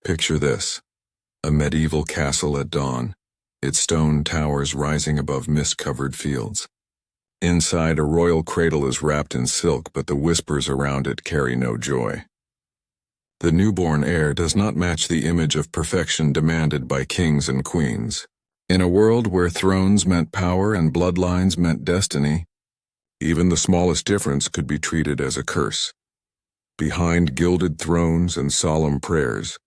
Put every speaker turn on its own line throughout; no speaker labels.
Picture this: a medieval castle at dawn, its stone towers rising above mist-covered fields. Inside, a royal cradle is wrapped in silk, but the whispers around it carry no joy. The newborn heir does not match the image of perfection demanded by kings and queens. In a world where thrones meant power and bloodlines meant destiny, even the smallest difference could be treated as a curse. Behind gilded thrones and solemn prayers,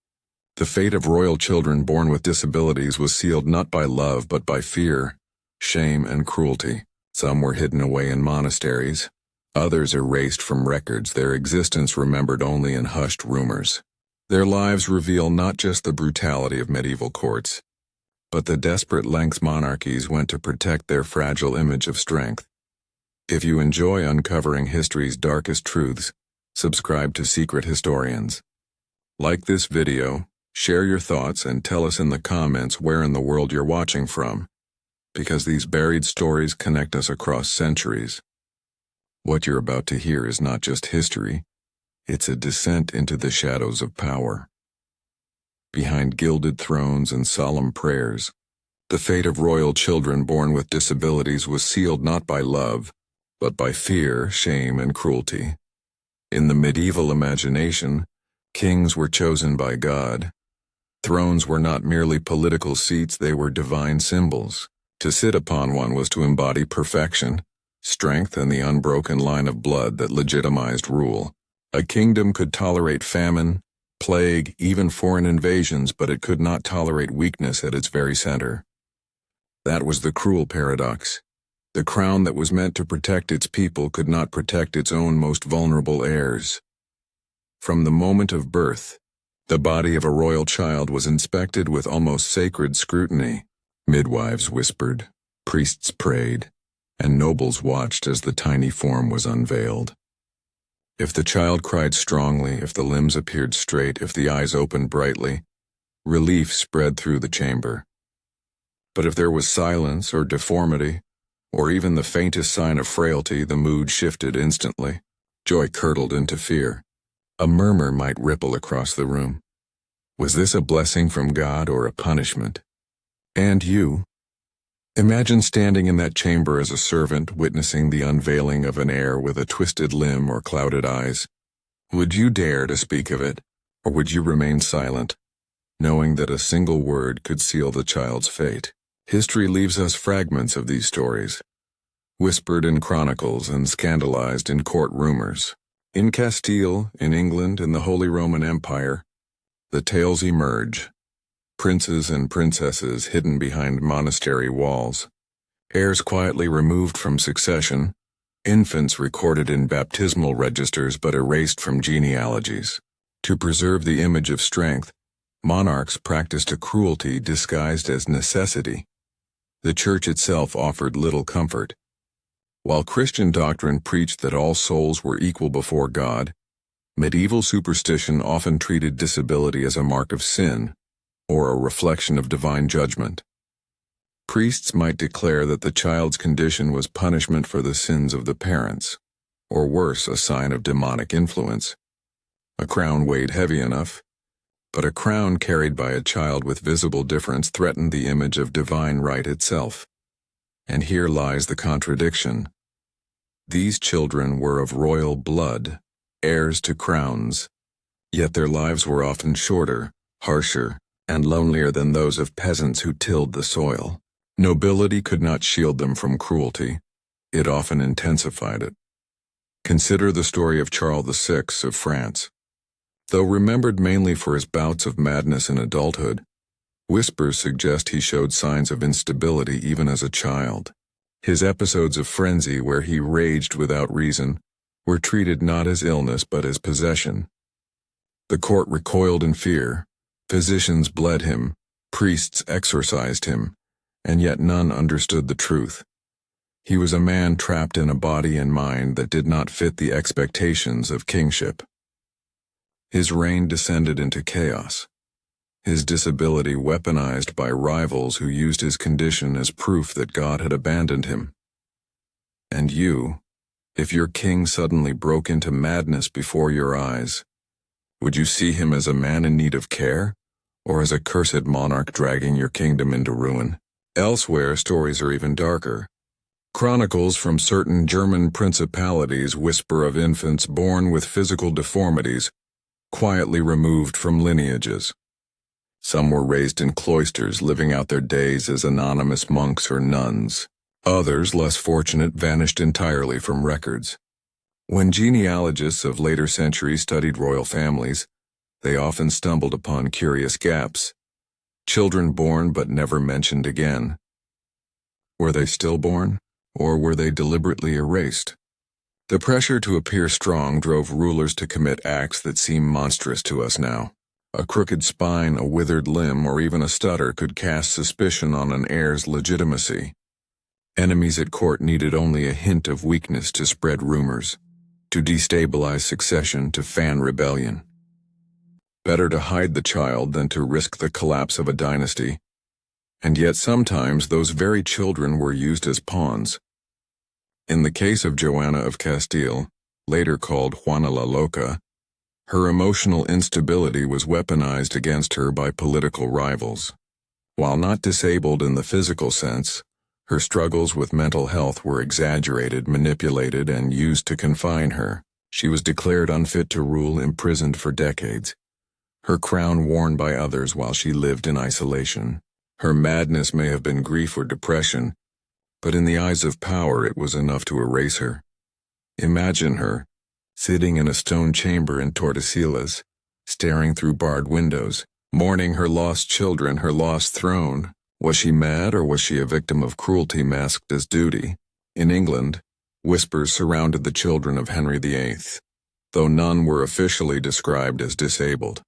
the fate of royal children born with disabilities was sealed not by love but by fear, shame, and cruelty. Some were hidden away in monasteries, others erased from records, their existence remembered only in hushed rumors. Their lives reveal not just the brutality of medieval courts, but the desperate lengths monarchies went to protect their fragile image of strength. If you enjoy uncovering history's darkest truths, subscribe to Secret Historians. Like this video, share your thoughts, and tell us in the comments where in the world you're watching from, because these buried stories connect us across centuries. What you're about to hear is not just history, it's a descent into the shadows of power. Behind gilded thrones and solemn prayers, the fate of royal children born with disabilities was sealed not by love, but by fear, shame, and cruelty. In the medieval imagination, kings were chosen by God. Thrones were not merely political seats, they were divine symbols. To sit upon one was to embody perfection, strength, and the unbroken line of blood that legitimized rule. A kingdom could tolerate famine, plague, even foreign invasions, but it could not tolerate weakness at its very center. That was the cruel paradox. The crown that was meant to protect its people could not protect its own most vulnerable heirs. From the moment of birth, the body of a royal child was inspected with almost sacred scrutiny. Midwives whispered, priests prayed, and nobles watched as the tiny form was unveiled. If the child cried strongly, if the limbs appeared straight, if the eyes opened brightly, relief spread through the chamber. But if there was silence or deformity, or even the faintest sign of frailty, the mood shifted instantly. Joy curdled into fear. A murmur might ripple across the room. Was this a blessing from God or a punishment? And you? Imagine standing in that chamber as a servant, witnessing the unveiling of an heir with a twisted limb or clouded eyes. Would you dare to speak of it, or would you remain silent, knowing that a single word could seal the child's fate? History leaves us fragments of these stories, whispered in chronicles and scandalized in court rumors. In Castile, in England, in the Holy Roman Empire, the tales emerge. Princes and princesses hidden behind monastery walls, heirs quietly removed from succession, infants recorded in baptismal registers but erased from genealogies. To preserve the image of strength, monarchs practiced a cruelty disguised as necessity. The Church itself offered little comfort. While Christian doctrine preached that all souls were equal before God, medieval superstition often treated disability as a mark of sin, or a reflection of divine judgment. Priests might declare that the child's condition was punishment for the sins of the parents, or worse, a sign of demonic influence. A crown weighed heavy enough, but a crown carried by a child with visible difference threatened the image of divine right itself. And here lies the contradiction. These children were of royal blood, heirs to crowns, yet their lives were often shorter, harsher, and lonelier than those of peasants who tilled the soil. Nobility could not shield them from cruelty. It often intensified it. Consider the story of Charles VI of France. Though remembered mainly for his bouts of madness in adulthood, whispers suggest he showed signs of instability even as a child. His episodes of frenzy, where he raged without reason, were treated not as illness but as possession. The court recoiled in fear. Physicians bled him, priests exorcised him, and yet none understood the truth. He was a man trapped in a body and mind that did not fit the expectations of kingship. His reign descended into chaos, his disability weaponized by rivals who used his condition as proof that God had abandoned him. And you, if your king suddenly broke into madness before your eyes, would you see him as a man in need of care, or as a cursed monarch dragging your kingdom into ruin. Elsewhere, stories are even darker. Chronicles from certain German principalities whisper of infants born with physical deformities, quietly removed from lineages. Some were raised in cloisters, living out their days as anonymous monks or nuns. Others, less fortunate, vanished entirely from records. When genealogists of later centuries studied royal families, they often stumbled upon curious gaps. Children born but never mentioned again. Were they stillborn, or were they deliberately erased? The pressure to appear strong drove rulers to commit acts that seem monstrous to us now. A crooked spine, a withered limb, or even a stutter could cast suspicion on an heir's legitimacy. Enemies at court needed only a hint of weakness to spread rumors, to destabilize succession, to fan rebellion. Better to hide the child than to risk the collapse of a dynasty. And yet sometimes those very children were used as pawns. In the case of Joanna of Castile, later called Juana la Loca, her emotional instability was weaponized against her by political rivals. While not disabled in the physical sense, her struggles with mental health were exaggerated, manipulated, and used to confine her. She was declared unfit to rule, imprisoned for decades. Her crown worn by others while she lived in isolation. Her madness may have been grief or depression, but in the eyes of power it was enough to erase her. Imagine her, sitting in a stone chamber in Tordesillas, staring through barred windows, mourning her lost children, her lost throne. Was she mad, or was she a victim of cruelty masked as duty? In England, whispers surrounded the children of Henry VIII, though none were officially described as disabled.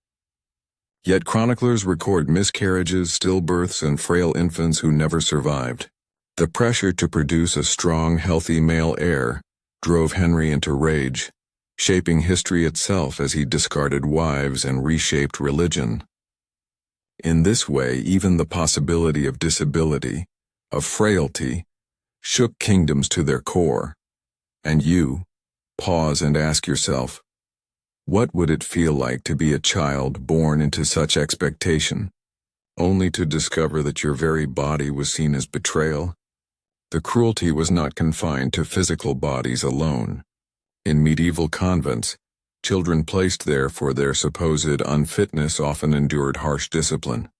Yet chroniclers record miscarriages, stillbirths, and frail infants who never survived. The pressure to produce a strong, healthy male heir drove Henry into rage, shaping history itself as he discarded wives and reshaped religion. In this way, even the possibility of disability, of frailty, shook kingdoms to their core. And you, pause and ask yourself, what would it feel like to be a child born into such expectation, only to discover that your very body was seen as betrayal? The cruelty was not confined to physical bodies alone. In medieval convents, children placed there for their supposed unfitness often endured harsh discipline.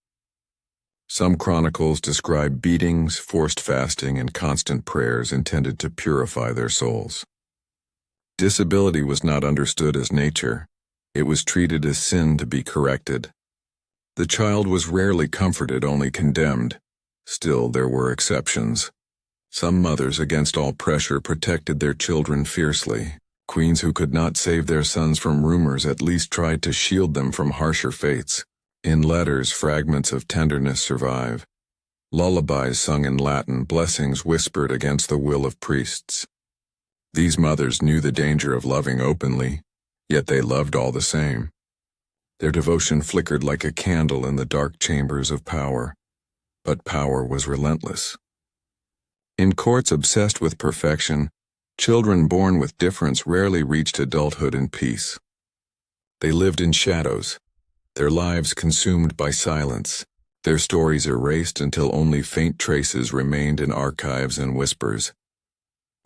Some chronicles describe beatings, forced fasting, and constant prayers intended to purify their souls. Disability was not understood as nature. It was treated as sin to be corrected. The child was rarely comforted, only condemned. Still, there were exceptions. Some mothers, against all pressure, protected their children fiercely. Queens who could not save their sons from rumors at least tried to shield them from harsher fates. In letters, fragments of tenderness survive. Lullabies sung in Latin, blessings whispered against the will of priests. These mothers knew the danger of loving openly, yet they loved all the same. Their devotion flickered like a candle in the dark chambers of power, but power was relentless. In courts obsessed with perfection, children born with difference rarely reached adulthood in peace. They lived in shadows, their lives consumed by silence, their stories erased until only faint traces remained in archives and whispers.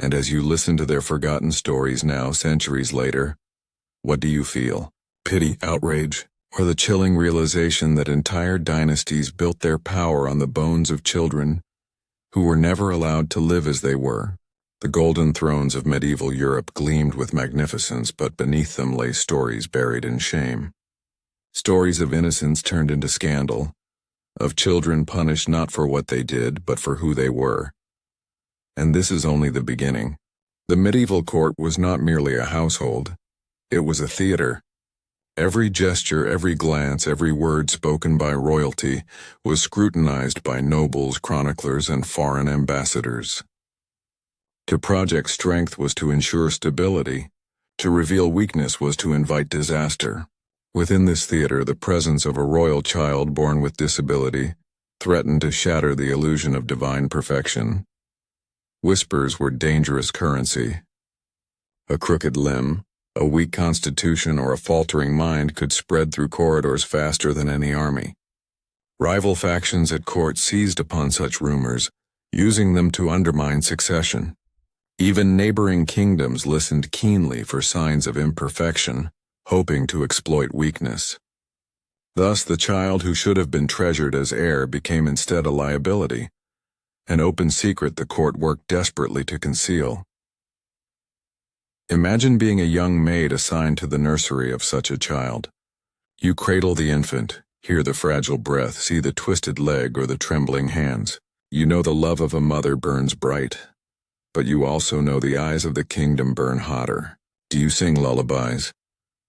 And as you listen to their forgotten stories now, centuries later, what do you feel? Pity, outrage, or the chilling realization that entire dynasties built their power on the bones of children who were never allowed to live as they were? The golden thrones of medieval Europe gleamed with magnificence, but beneath them lay stories buried in shame. Stories of innocence turned into scandal, of children punished not for what they did, but for who they were. And this is only the beginning. The medieval court was not merely a household. It was a theater. Every gesture, every glance, every word spoken by royalty was scrutinized by nobles, chroniclers, and foreign ambassadors. To project strength was to ensure stability. To reveal weakness was to invite disaster. Within this theater, the presence of a royal child born with disability threatened to shatter the illusion of divine perfection. Whispers were dangerous currency. A crooked limb, a weak constitution, or a faltering mind could spread through corridors faster than any army. Rival factions at court seized upon such rumors, using them to undermine succession. Even neighboring kingdoms listened keenly for signs of imperfection, hoping to exploit weakness. Thus, the child who should have been treasured as heir became instead a liability, an open secret the court worked desperately to conceal. Imagine being a young maid assigned to the nursery of such a child. You cradle the infant, hear the fragile breath, see the twisted leg or the trembling hands. You know the love of a mother burns bright, but you also know the eyes of the kingdom burn hotter. Do you sing lullabies,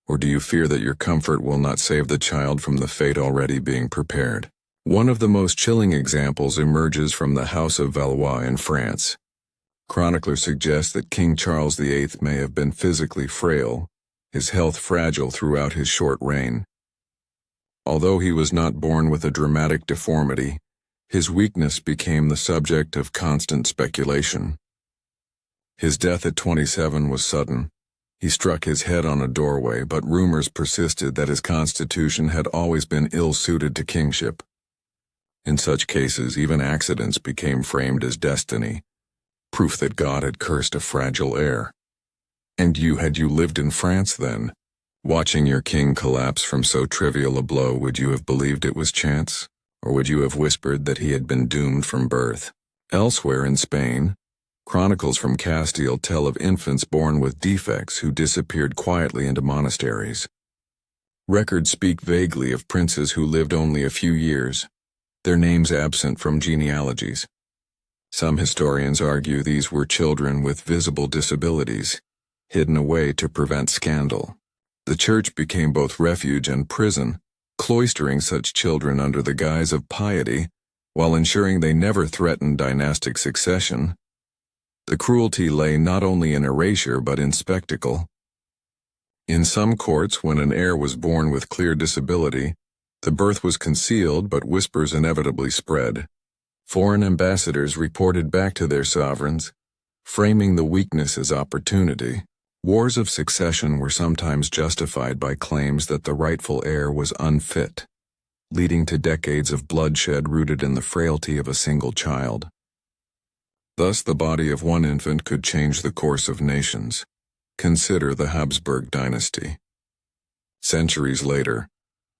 or do you fear that your comfort will not save the child from the fate already being prepared? One of the most chilling examples emerges from the House of Valois in France. Chroniclers suggest that King Charles VIII may have been physically frail, his health fragile throughout his short reign. Although he was not born with a dramatic deformity, his weakness became the subject of constant speculation. His death at 27 was sudden. He struck his head on a doorway, but rumors persisted that his constitution had always been ill-suited to kingship. In such cases, even accidents became framed as destiny, proof that God had cursed a fragile heir. And had you lived in France then, watching your king collapse from so trivial a blow, would you have believed it was chance? Or would you have whispered that he had been doomed from birth? Elsewhere in Spain, chronicles from Castile tell of infants born with defects who disappeared quietly into monasteries. Records speak vaguely of princes who lived only a few years, their names absent from genealogies. Some historians argue these were children with visible disabilities, hidden away to prevent scandal. The church became both refuge and prison, cloistering such children under the guise of piety, while ensuring they never threatened dynastic succession. The cruelty lay not only in erasure but in spectacle. In some courts, when an heir was born with clear disability, the birth was concealed, but whispers inevitably spread. Foreign ambassadors reported back to their sovereigns, framing the weakness as opportunity. Wars of succession were sometimes justified by claims that the rightful heir was unfit, leading to decades of bloodshed rooted in the frailty of a single child. Thus, the body of one infant could change the course of nations. Consider the Habsburg dynasty. Centuries later,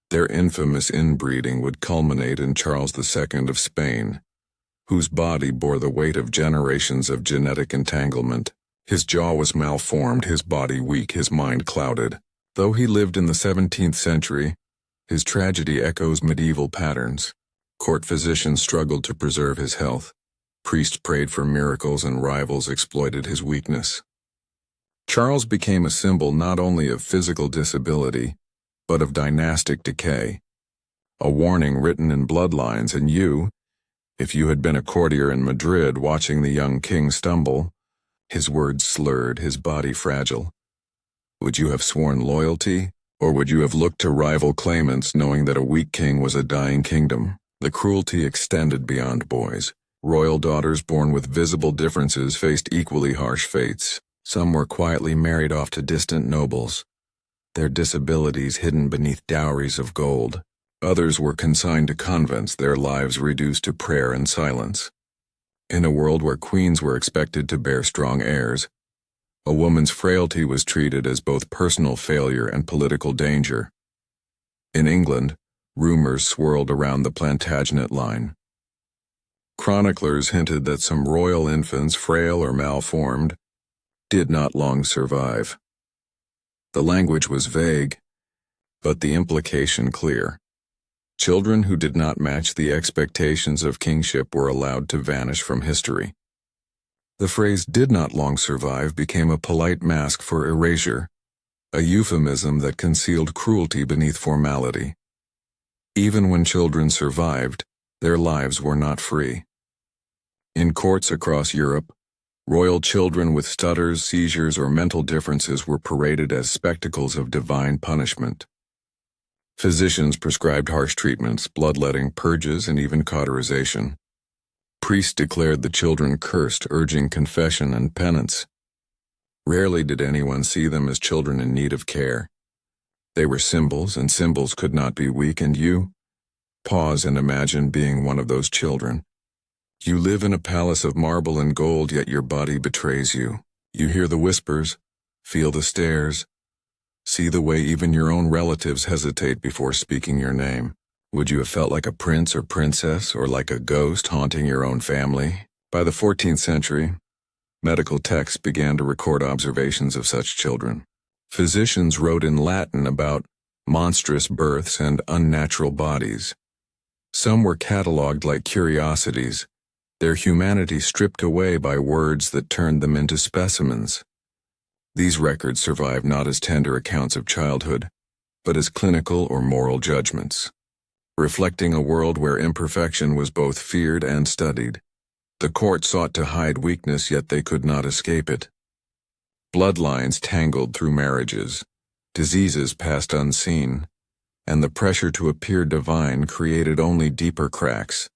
their infamous inbreeding would culminate in Charles II of Spain, whose body bore the weight of generations of genetic entanglement. His jaw was malformed, his body weak, his mind clouded. Though he lived in the 17th century, his tragedy echoes medieval patterns. Court physicians struggled to preserve his health. Priests prayed for miracles and rivals exploited his weakness. Charles became a symbol not only of physical disability, but of dynastic decay. A warning written in bloodlines, and you, if you had been a courtier in Madrid watching the young king stumble, his words slurred, his body fragile, would you have sworn loyalty, or would you have looked to rival claimants knowing that a weak king was a dying kingdom? The cruelty extended beyond boys. Royal daughters born with visible differences faced equally harsh fates. Some were quietly married off to distant nobles, their disabilities hidden beneath dowries of gold. Others were consigned to convents, their lives reduced to prayer and silence. In a world where queens were expected to bear strong heirs, a woman's frailty was treated as both personal failure and political danger. In England, rumors swirled around the Plantagenet line. Chroniclers hinted that some royal infants, frail or malformed, did not long survive. The language was vague, but the implication clear. Children who did not match the expectations of kingship were allowed to vanish from history. The phrase "did not long survive" became a polite mask for erasure, a euphemism that concealed cruelty beneath formality. Even when children survived, their lives were not free. In courts across Europe, royal children with stutters, seizures, or mental differences were paraded as spectacles of divine punishment. Physicians prescribed harsh treatments, bloodletting, purges, and even cauterization. Priests declared the children cursed, urging confession and penance. Rarely did anyone see them as children in need of care. They were symbols, and symbols could not be weak, and you, Pause and imagine being one of those children. You live in a palace of marble and gold, yet your body betrays you. You hear the whispers, feel the stares, see the way even your own relatives hesitate before speaking your name. Would you have felt like a prince or princess, or like a ghost haunting your own family? By the 14th century, medical texts began to record observations of such children. Physicians wrote in Latin about monstrous births and unnatural bodies. Some were catalogued like curiosities, their humanity stripped away by words that turned them into specimens. These records survive not as tender accounts of childhood, but as clinical or moral judgments, reflecting a world where imperfection was both feared and studied. The court sought to hide weakness, yet they could not escape it. Bloodlines tangled through marriages, diseases passed unseen, and the pressure to appear divine created only deeper cracks.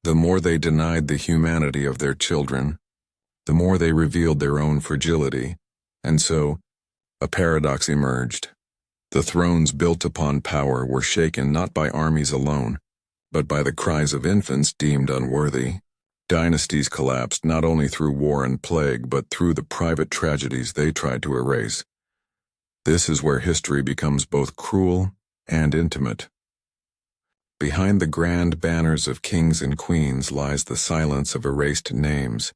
The more they denied the humanity of their children, the more they revealed their own fragility, and so, a paradox emerged. The thrones built upon power were shaken not by armies alone, but by the cries of infants deemed unworthy. Dynasties collapsed not only through war and plague, but through the private tragedies they tried to erase. This is where history becomes both cruel and intimate. Behind the grand banners of kings and queens lies the silence of erased names,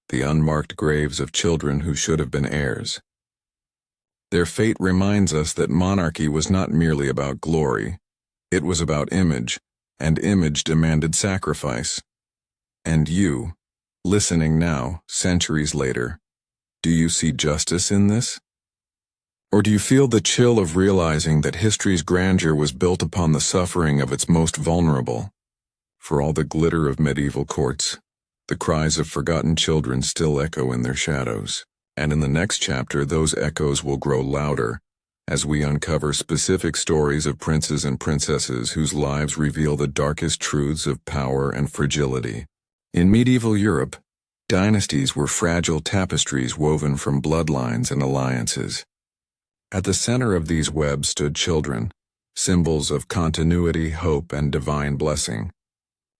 the unmarked graves of children who should have been heirs. Their fate reminds us that monarchy was not merely about glory, it was about image, and image demanded sacrifice. And you, listening now, centuries later, do you see justice in this? Or do you feel the chill of realizing that history's grandeur was built upon the suffering of its most vulnerable? For all the glitter of medieval courts, the cries of forgotten children still echo in their shadows. And in the next chapter, those echoes will grow louder as we uncover specific stories of princes and princesses whose lives reveal the darkest truths of power and fragility. In medieval Europe, dynasties were fragile tapestries woven from bloodlines and alliances. At the center of these webs stood children, symbols of continuity, hope, and divine blessing.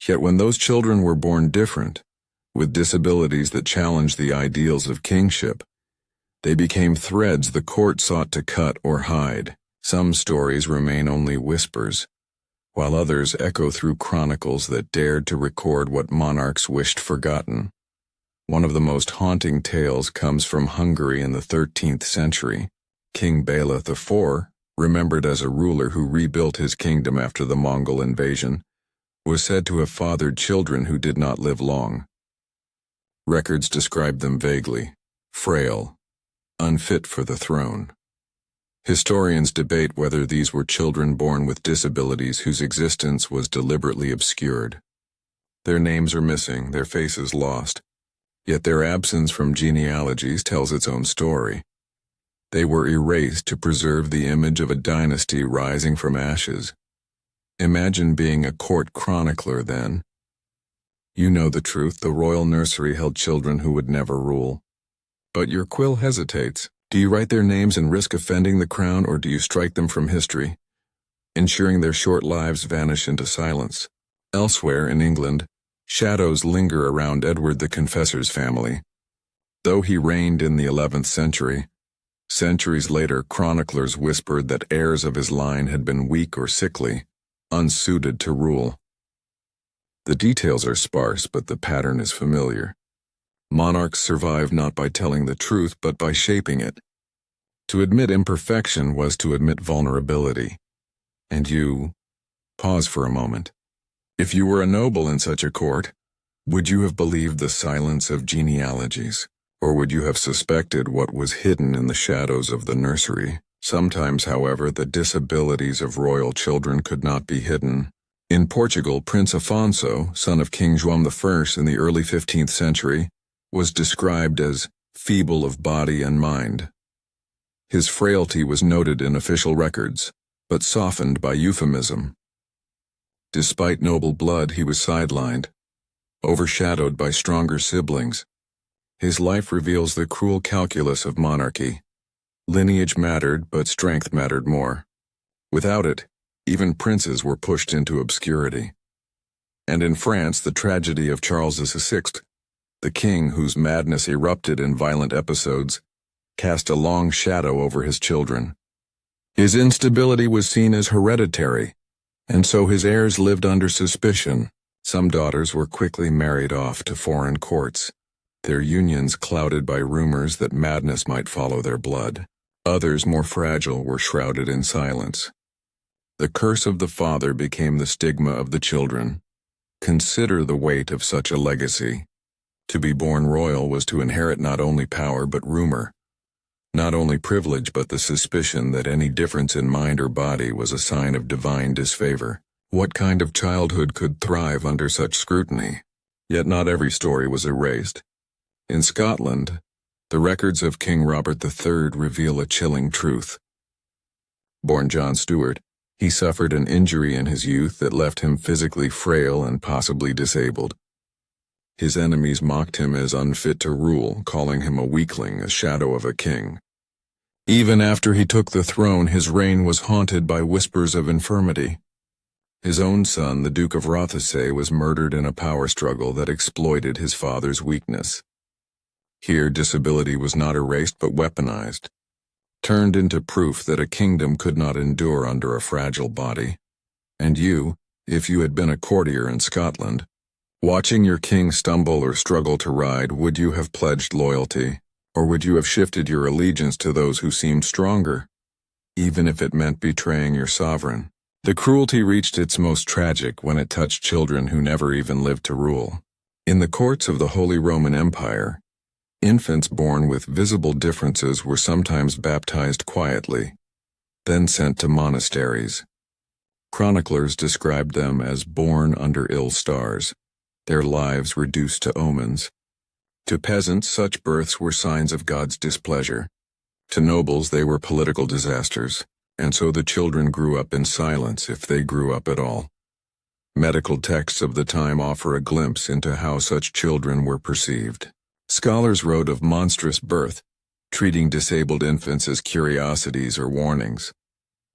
Yet when those children were born different, with disabilities that challenged the ideals of kingship, they became threads the court sought to cut or hide. Some stories remain only whispers, while others echo through chronicles that dared to record what monarchs wished forgotten. One of the most haunting tales comes from Hungary in the 13th century. King Bela IV, remembered as a ruler who rebuilt his kingdom after the Mongol invasion, was said to have fathered children who did not live long. Records describe them vaguely: frail, unfit for the throne. Historians debate whether these were children born with disabilities whose existence was deliberately obscured. Their names are missing, their faces lost, yet their absence from genealogies tells its own story. They were erased to preserve the image of a dynasty rising from ashes. Imagine being a court chronicler then. You know the truth, the royal nursery held children who would never rule. But your quill hesitates. Do you write their names and risk offending the crown, or do you strike them from history, ensuring their short lives vanish into silence? Elsewhere in England, shadows linger around Edward the Confessor's family. Though he reigned in the 11th century, centuries later chroniclers whispered that heirs of his line had been weak or sickly, unsuited to rule. The details are sparse, but the pattern is familiar. Monarchs survive not by telling the truth, but by shaping it. To admit imperfection was to admit vulnerability. And you, pause for a moment. If you were a noble in such a court, would you have believed the silence of genealogies? Or would you have suspected what was hidden in the shadows of the nursery? Sometimes, however, the disabilities of royal children could not be hidden. In Portugal, Prince Afonso, son of King João I in the early 15th century, was described as feeble of body and mind. His frailty was noted in official records, but softened by euphemism. Despite noble blood, he was sidelined, overshadowed by stronger siblings. His life reveals the cruel calculus of monarchy. Lineage mattered, but strength mattered more. Without it, Even princes were pushed into obscurity. And in France, the tragedy of Charles VI, the king whose madness erupted in violent episodes, cast a long shadow over his children. His instability was seen as hereditary, and so his heirs lived under suspicion. Some daughters were quickly married off to foreign courts, their unions clouded by rumors that madness might follow their blood. Others, more fragile, were shrouded in silence. The curse of the father became the stigma of the children. Consider the weight of such a legacy. To be born royal was to inherit not only power but rumor, not only privilege but the suspicion that any difference in mind or body was a sign of divine disfavor. What kind of childhood could thrive under such scrutiny? Yet not every story was erased. In Scotland, the records of King Robert III reveal a chilling truth. Born John Stuart, he suffered an injury in his youth that left him physically frail and possibly disabled. His enemies mocked him as unfit to rule, calling him a weakling, a shadow of a king. Even after he took the throne, his reign was haunted by whispers of infirmity. His own son, the Duke of Rothesay, was murdered in a power struggle that exploited his father's weakness. Here, disability was not erased but weaponized, turned into proof that a kingdom could not endure under a fragile body. And you, if you had been a courtier in Scotland, watching your king stumble or struggle to ride, would you have pledged loyalty, or would you have shifted your allegiance to those who seemed stronger, even if it meant betraying your sovereign? The cruelty reached its most tragic when it touched children who never even lived to rule. In the courts of the Holy Roman Empire, infants born with visible differences were sometimes baptized quietly, then sent to monasteries. Chroniclers described them as born under ill stars, their lives reduced to omens. To peasants, such births were signs of God's displeasure. To nobles, they were political disasters, and so the children grew up in silence if they grew up at all. Medical texts of the time offer a glimpse into how such children were perceived. Scholars wrote of monstrous birth, treating disabled infants as curiosities or warnings.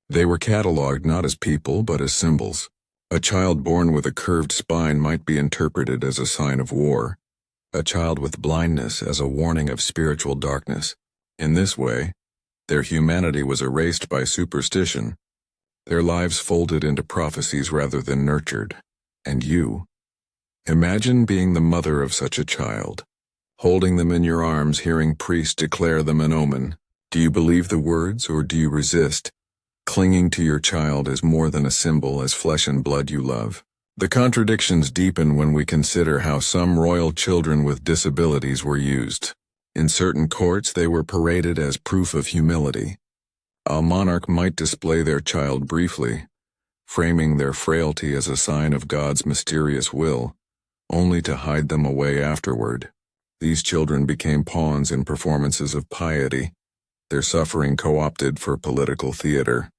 They were catalogued not as people but as symbols. A child born with a curved spine might be interpreted as a sign of war, a child with blindness as a warning of spiritual darkness. In this way, their humanity was erased by superstition, their lives folded into prophecies rather than nurtured. And you? Imagine being the mother of such a child, holding them in your arms, hearing priests declare them an omen. Do you believe the words, or do you resist, clinging to your child as more than a symbol, as flesh and blood you love? The contradictions deepen when we consider how some royal children with disabilities were used. In certain courts, they were paraded as proof of humility. A monarch might display their child briefly, framing their frailty as a sign of God's mysterious will, only to hide them away afterward. These children became pawns in performances of piety, their suffering co-opted for political theater.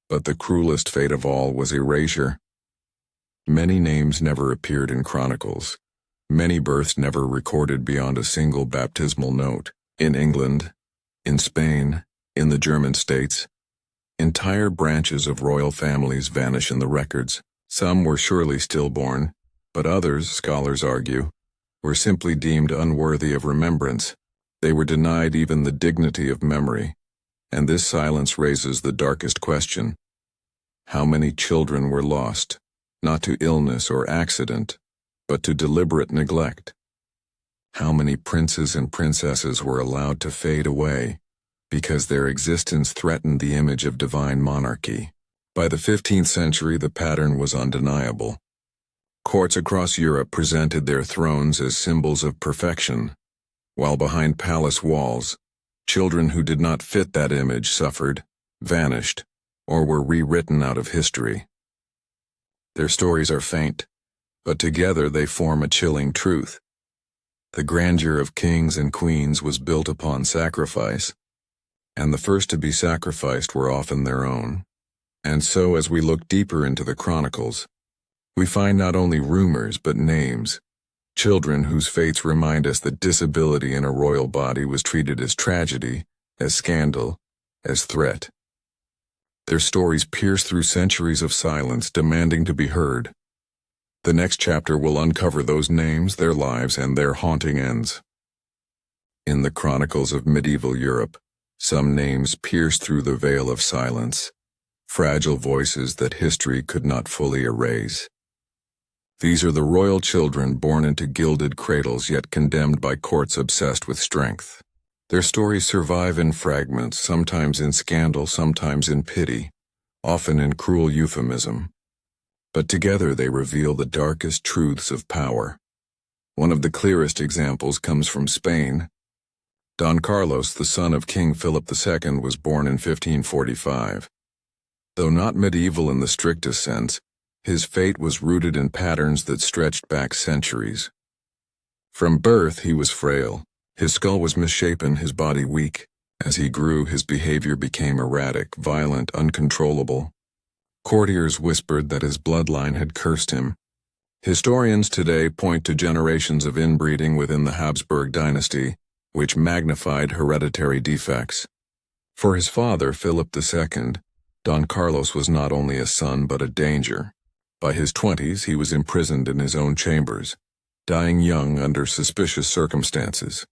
But the cruelest fate of all was erasure. Many names never appeared in chronicles. Many births never recorded beyond a single baptismal note. In England, in Spain, in the German states, entire branches of royal families vanish in the records. Some were surely stillborn, but others, scholars argue, were simply deemed unworthy of remembrance. They were denied even the dignity of memory. And this silence raises the darkest question. How many children were lost, not to illness or accident, but to deliberate neglect? How many princes and princesses were allowed to fade away because their existence threatened the image of divine monarchy? By the 15th century, the pattern was undeniable. Courts across Europe presented their thrones as symbols of perfection, while behind palace walls, children who did not fit that image suffered, vanished, or were rewritten out of history. Their stories are faint, but together they form a chilling truth. The grandeur of kings and queens was built upon sacrifice, and the first to be sacrificed were often their own. And so, as we look deeper into the chronicles, we find not only rumors but names, children whose fates remind us that disability in a royal body was treated as tragedy, as scandal, as threat. Their stories pierce through centuries of silence, demanding to be heard. The next chapter will uncover those names, their lives, and their haunting ends. In the chronicles of medieval Europe, some names pierce through the veil of silence, fragile voices that history could not fully erase. These are the royal children born into gilded cradles yet condemned by courts obsessed with strength. Their stories survive in fragments, sometimes in scandal, sometimes in pity, often in cruel euphemism. But together they reveal the darkest truths of power. One of the clearest examples comes from Spain. Don Carlos, the son of King Philip II, was born in 1545. Though not medieval in the strictest sense, his fate was rooted in patterns that stretched back centuries. From birth, he was frail. His skull was misshapen, his body weak. As he grew, his behavior became erratic, violent, uncontrollable. Courtiers whispered that his bloodline had cursed him. Historians today point to generations of inbreeding within the Habsburg dynasty, which magnified hereditary defects. For his father, Philip II, Don Carlos was not only a son but a danger. By his 20s, he was imprisoned in his own chambers, dying young under suspicious circumstances.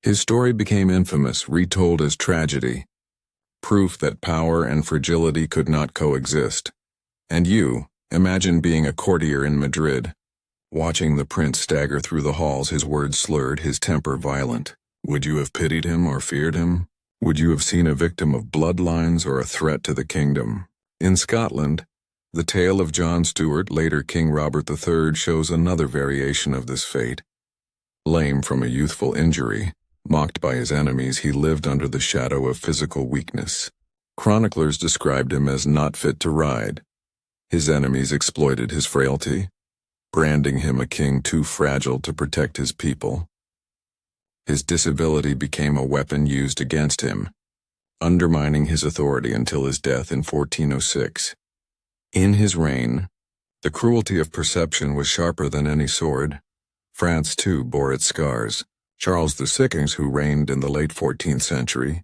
His story became infamous, retold as tragedy, proof that power and fragility could not coexist. And you, imagine being a courtier in Madrid, watching the prince stagger through the halls, his words slurred, his temper violent. Would you have pitied him or feared him? Would you have seen a victim of bloodlines or a threat to the kingdom? In Scotland, the tale of John Stuart, later King Robert III, shows another variation of this fate. Lame from a youthful injury, mocked by his enemies, he lived under the shadow of physical weakness. Chroniclers described him as not fit to ride. His enemies exploited his frailty, branding him a king too fragile to protect his people. His disability became a weapon used against him, undermining his authority until his death in 1406. In his reign, the cruelty of perception was sharper than any sword. France, too, bore its scars. Charles II, who reigned in the late 14th century,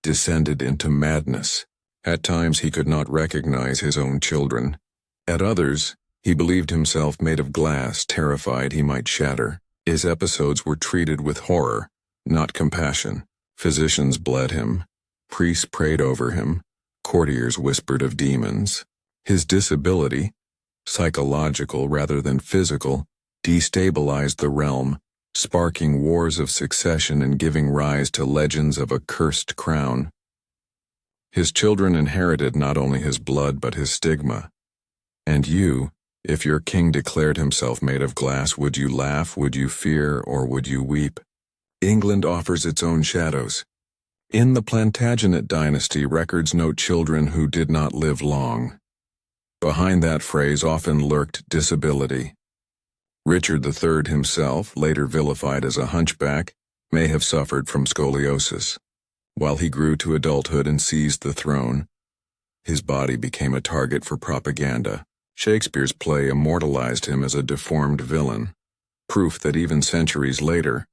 descended into madness. At times he could not recognize his own children. At others, he believed himself made of glass, terrified he might shatter. His episodes were treated with horror, not compassion. Physicians bled him. Priests prayed over him. Courtiers whispered of demons. His disability, psychological rather than physical, destabilized the realm, sparking wars of succession and giving rise to legends of a cursed crown. His children inherited not only his blood but his stigma. And you, if your king declared himself made of glass, would you laugh, would you fear, or would you weep? England offers its own shadows. In the Plantagenet dynasty, records note children who did not live long. Behind that phrase often lurked disability. Richard III himself, later vilified as a hunchback, may have suffered from scoliosis. While he grew to adulthood and seized the throne, his body became a target for propaganda. Shakespeare's play immortalized him as a deformed villain, proof that even centuries later,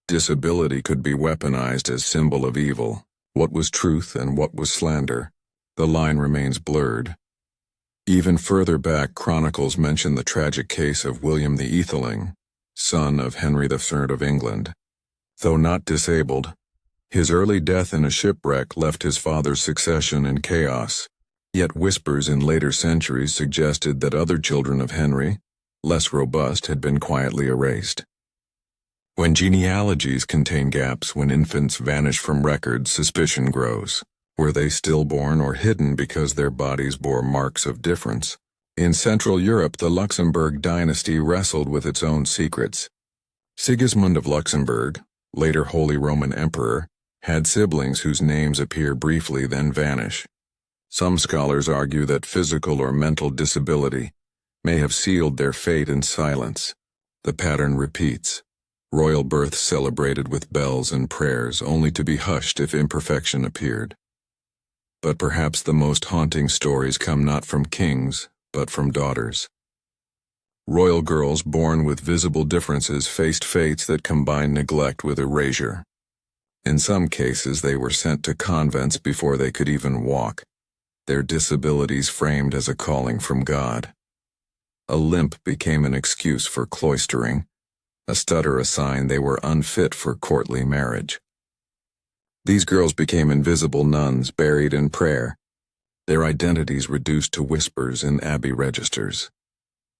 disability could be weaponized as symbol of evil. What was truth and what was slander? The line remains blurred. Even further back, chronicles mention the tragic case of William the Aetheling, son of Henry III of England. Though not disabled, his early death in a shipwreck left his father's succession in chaos. Yet whispers in later centuries suggested that other children of Henry, less robust, had been quietly erased. When genealogies contain gaps, when infants vanish from records, suspicion grows. Were they stillborn or hidden because their bodies bore marks of difference? In Central Europe, the Luxembourg dynasty wrestled with its own secrets. Sigismund of Luxembourg, later Holy Roman Emperor, had siblings whose names appear briefly then vanish. Some scholars argue that physical or mental disability may have sealed their fate in silence. The pattern repeats. Royal births celebrated with bells and prayers, only to be hushed if imperfection appeared. But perhaps the most haunting stories come not from kings, but from daughters. Royal girls born with visible differences faced fates that combined neglect with erasure. In some cases, they were sent to convents before they could even walk. their disabilities framed as a calling from God. A limp became an excuse for cloistering, a stutter a sign they were unfit for courtly marriage. These girls became invisible nuns buried in prayer, their identities reduced to whispers in abbey registers.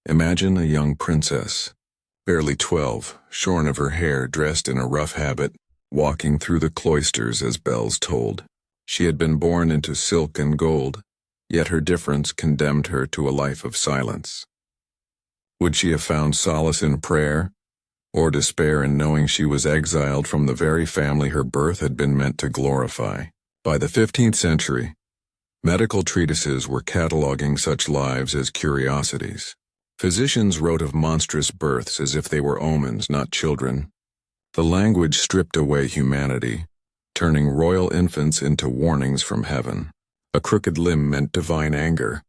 Imagine a young princess, barely 12, shorn of her hair, dressed in a rough habit, walking through the cloisters as bells tolled. She had been born into silk and gold, yet her difference condemned her to a life of silence. Would she have found solace in prayer, or despair in knowing she was exiled from the very family her birth had been meant to glorify? By the 15th century, medical treatises were cataloging such lives as curiosities. Physicians wrote of monstrous births as if they were omens, not children. The language stripped away humanity, turning royal infants into warnings from heaven. A crooked limb meant divine anger,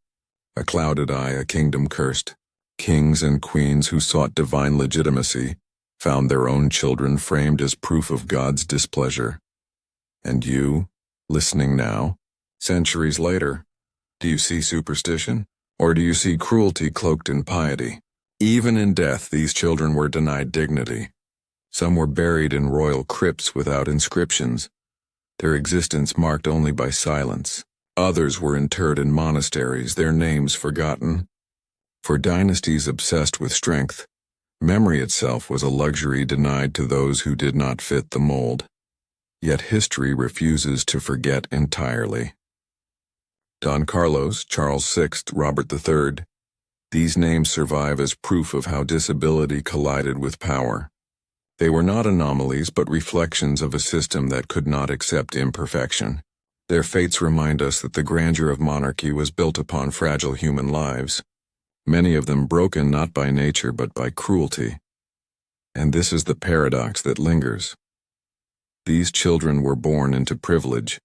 a clouded eye a kingdom cursed. Kings and queens who sought divine legitimacy found their own children framed as proof of God's displeasure. And you, listening now, centuries later, do you see superstition? Or do you see cruelty cloaked in piety? Even in death, these children were denied dignity. Some were buried in royal crypts without inscriptions, their existence marked only by silence. Others were interred in monasteries, their names forgotten. For dynasties obsessed with strength, memory itself was a luxury denied to those who did not fit the mold. Yet history refuses to forget entirely. Don Carlos, Charles VI, Robert III, these names survive as proof of how disability collided with power. They were not anomalies but reflections of a system that could not accept imperfection. Their fates remind us that the grandeur of monarchy was built upon fragile human lives, many of them broken not by nature but by cruelty. And this is the paradox that lingers. These children were born into privilege,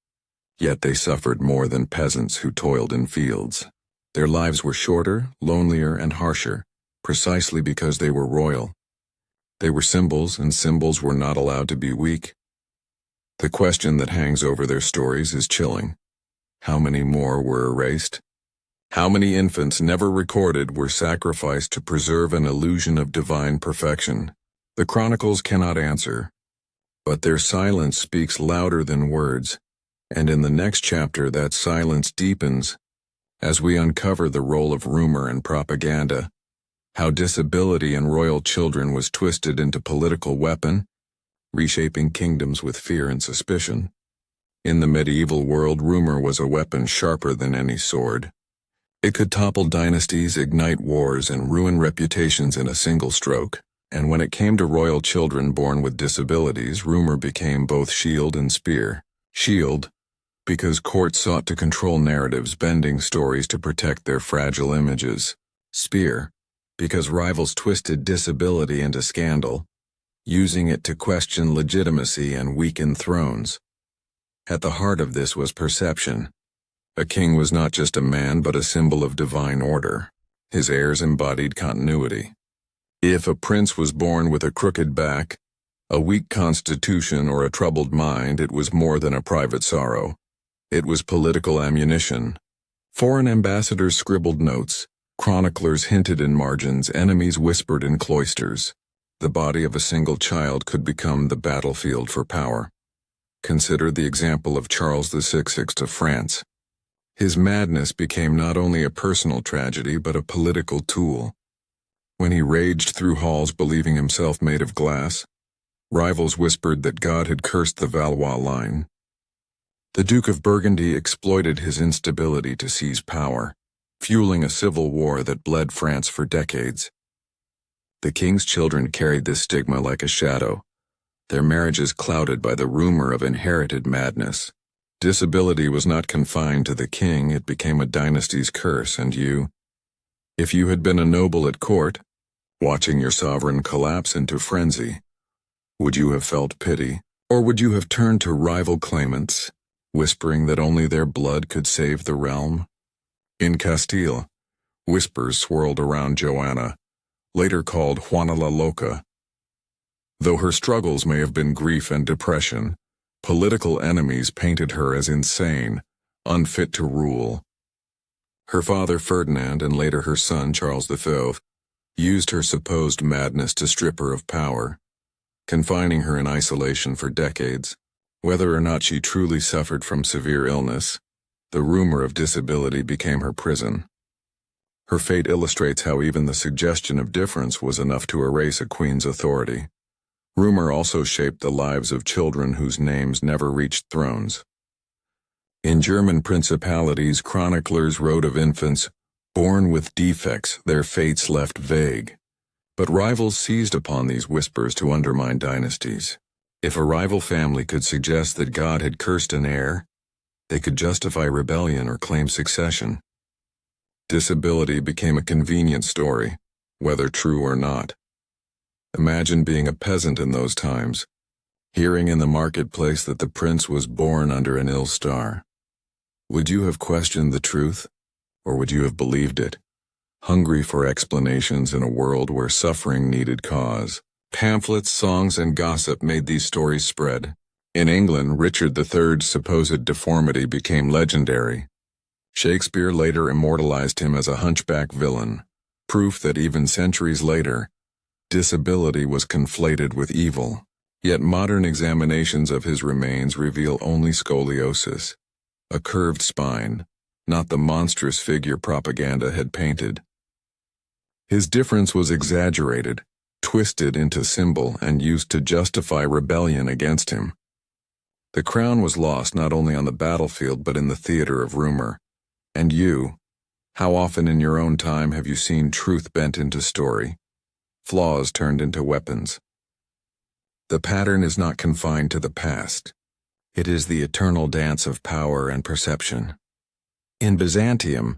yet they suffered more than peasants who toiled in fields. Their lives were shorter, lonelier, and harsher, precisely because they were royal. They were symbols, and symbols were not allowed to be weak. The question that hangs over their stories is chilling. How many more were erased? How many infants never recorded were sacrificed to preserve an illusion of divine perfection? The chronicles cannot answer, but their silence speaks louder than words, and in the next chapter that silence deepens as we uncover the role of rumor and propaganda, how disability in royal children was twisted into political weapon, reshaping kingdoms with fear and suspicion. In the medieval world, rumor was a weapon sharper than any sword. It could topple dynasties, ignite wars, and ruin reputations in a single stroke. And when it came to royal children born with disabilities, rumor became both shield and spear. Shield, because courts sought to control narratives, bending stories to protect their fragile images. Spear, because rivals twisted disability into scandal, using it to question legitimacy and weaken thrones. At the heart of this was perception. A king was not just a man but a symbol of divine order. His heirs embodied continuity. If a prince was born with a crooked back, a weak constitution, or a troubled mind, it was more than a private sorrow. It was political ammunition. Foreign ambassadors scribbled notes, chroniclers hinted in margins, enemies whispered in cloisters. The body of a single child could become the battlefield for power. Consider the example of Charles VI of France. His madness became not only a personal tragedy but a political tool. When he raged through halls believing himself made of glass, rivals whispered that God had cursed the Valois line. The Duke of Burgundy exploited his instability to seize power, fueling a civil war that bled France for decades. The king's children carried this stigma like a shadow, their marriages clouded by the rumor of inherited madness. Disability was not confined to the king, it became a dynasty's curse, and you, if you had been a noble at court, watching your sovereign collapse into frenzy, would you have felt pity, or would you have turned to rival claimants, whispering that only their blood could save the realm? In Castile, whispers swirled around Joanna, later called Juana la Loca. Though her struggles may have been grief and depression, political enemies painted her as insane, unfit to rule. Her father Ferdinand and later her son Charles V used her supposed madness to strip her of power, confining her in isolation for decades. Whether or not she truly suffered from severe illness, the rumor of disability became her prison. Her fate illustrates how even the suggestion of difference was enough to erase a queen's authority. Rumor also shaped the lives of children whose names never reached thrones. In German principalities, chroniclers wrote of infants born with defects, their fates left vague. But rivals seized upon these whispers to undermine dynasties. If a rival family could suggest that God had cursed an heir, they could justify rebellion or claim succession. Disability became a convenient story, whether true or not. Imagine being a peasant in those times, hearing in the marketplace that the prince was born under an ill star. Would you have questioned the truth, or would you have believed it, hungry for explanations in a world where suffering needed cause? Pamphlets, songs, and gossip made these stories spread. In England, Richard III's supposed deformity became legendary. Shakespeare later immortalized him as a hunchback villain, proof that even centuries later, disability was conflated with evil. Yet modern examinations of his remains reveal only scoliosis, a curved spine, not the monstrous figure propaganda had painted. His difference was exaggerated, twisted into symbol, and used to justify rebellion against him. The crown was lost not only on the battlefield but in the theater of rumor. And you, how often in your own time have you seen truth bent into story, flaws turned into weapons? The pattern is not confined to the past. It is the eternal dance of power and perception. In Byzantium,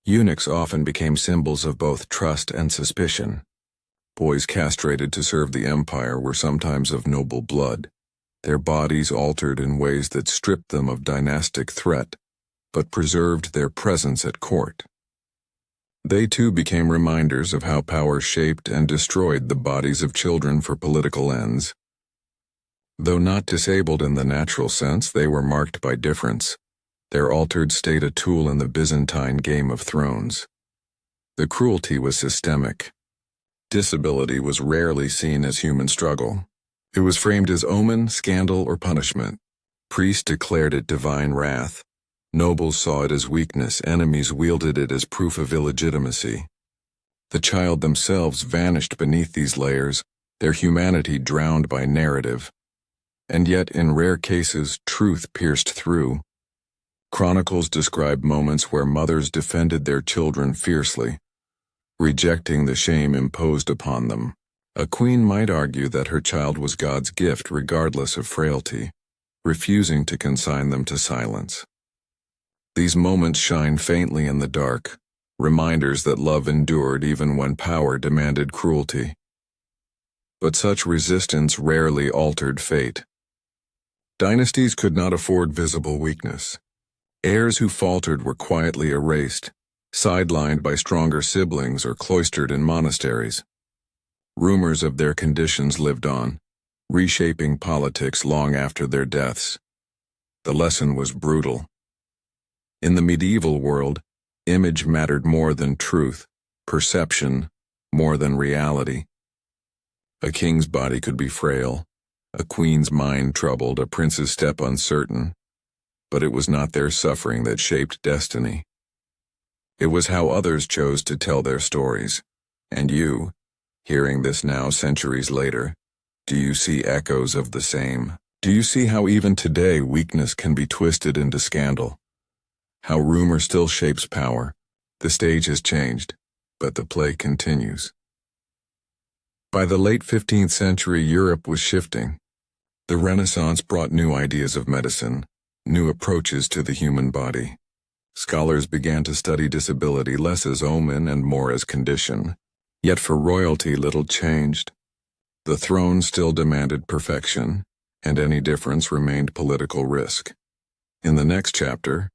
eunuchs often became symbols of both trust and suspicion. Boys castrated to serve the empire were sometimes of noble blood, their bodies altered in ways that stripped them of dynastic threat, but preserved their presence at court. They too became reminders of how power shaped and destroyed the bodies of children for political ends. Though not disabled in the natural sense, they were marked by difference, their altered state a tool in the Byzantine game of thrones. The cruelty was systemic. Disability was rarely seen as human struggle. It was framed as omen, scandal, or punishment. Priests declared it divine wrath. Nobles saw it as weakness, enemies wielded it as proof of illegitimacy. The child themselves vanished beneath these layers, their humanity drowned by narrative. And yet, in rare cases, truth pierced through. Chronicles describe moments where mothers defended their children fiercely, rejecting the shame imposed upon them. A queen might argue that her child was God's gift regardless of frailty, refusing to consign them to silence. These moments shine faintly in the dark, reminders that love endured even when power demanded cruelty. But such resistance rarely altered fate. Dynasties could not afford visible weakness. Heirs who faltered were quietly erased, sidelined by stronger siblings or cloistered in monasteries. Rumors of their conditions lived on, reshaping politics long after their deaths. The lesson was brutal. In the medieval world, image mattered more than truth, perception more than reality. A king's body could be frail, a queen's mind troubled, a prince's step uncertain, but it was not their suffering that shaped destiny. It was how others chose to tell their stories. And you, hearing this now centuries later, do you see echoes of the same? Do you see how even today weakness can be twisted into scandal? How rumor still shapes power? The stage has changed, but the play continues. By the late 15th century, Europe was shifting. The Renaissance brought new ideas of medicine, new approaches to the human body. Scholars began to study disability less as omen and more as condition. Yet for royalty little changed. The throne still demanded perfection, and any difference remained political risk. In the next chapter,